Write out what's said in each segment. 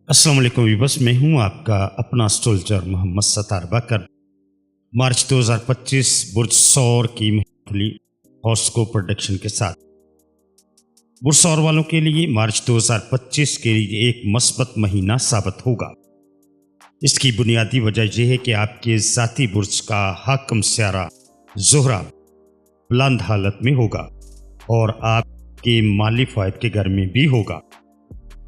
अस्सलाम वालेकुम व्यूअर्स, मैं हूं आपका अपना एस्ट्रोलॉजर मोहम्मद सत्तार बकर। मार्च 2025 बुर्ज सौर की महफिली हॉरोस्कोप प्रेडिक्शन के साथ बुर्ज सौर वालों के लिए मार्च 2025 के लिए एक मस्बत महीना साबित होगा। इसकी बुनियादी वजह यह है कि आपके ज़ाती बुर्ज का हाकिम सियारा ज़ोहरा बुलंद हालत में होगा और आपके माली फ़ायद के घर में भी होगा।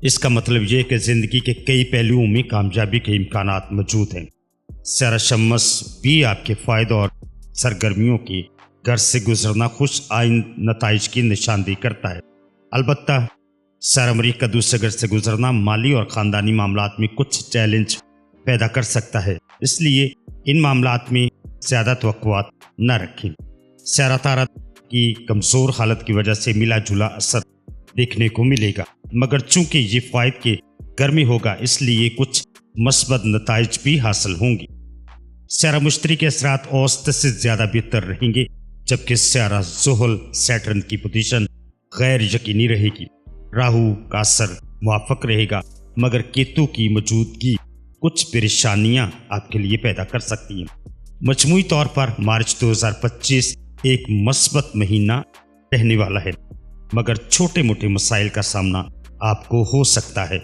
इसका मतलब यह है कि ज़िंदगी के कई पहलुओं में कामयाबी के इम्कानात मौजूद हैं। सियारा शम्स भी आपके फ़ायदे और सरगर्मियों के घर से गुजरना खुश आइंद नताइज की निशानदेही करता है। अलबत्ता सियारा मरीख का दूसरे घर से गुजरना माली और ख़ानदानी मामलात में कुछ चैलेंज पैदा कर सकता है, इसलिए इन मामलात में ज़्यादा तवक्कुआत न रखें। सियारा तारा की कमज़ोर हालत की वजह से मिला जुला असर देखने को मिलेगा, मगर चूंकि ये फ़ायद के घर में होगा इसलिए कुछ मस्बत नताइज भी हासिल होंगी। सियारा मुश्तरी के असरात औसत से ज़्यादा बेहतर रहेंगे, जबकि सियारा ज़ुहल सैटर्न की पोजीशन गैर यकीनी रहेगी। राहु का असर मुवाफक रहेगा, मगर केतु की मौजूदगी कुछ परेशानियां आपके लिए पैदा कर सकती हैं। मजमूई तौर पर मार्च 2025 एक मस्बत महीना रहने वाला है, मगर छोटे मोटे मसाइल का सामना आपको हो सकता है।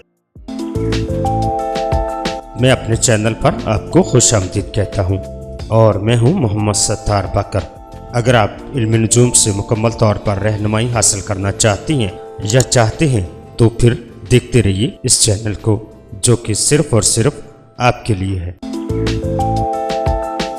मैं अपने चैनल पर आपको खुशामदीद कहता हूँ और मैं हूँ मोहम्मद सत्तार बकर। अगर आप इल्म नुजूम से मुकम्मल तौर पर रहनुमाई हासिल करना चाहती हैं या चाहते हैं तो फिर देखते रहिए इस चैनल को, जो कि सिर्फ और सिर्फ आपके लिए है।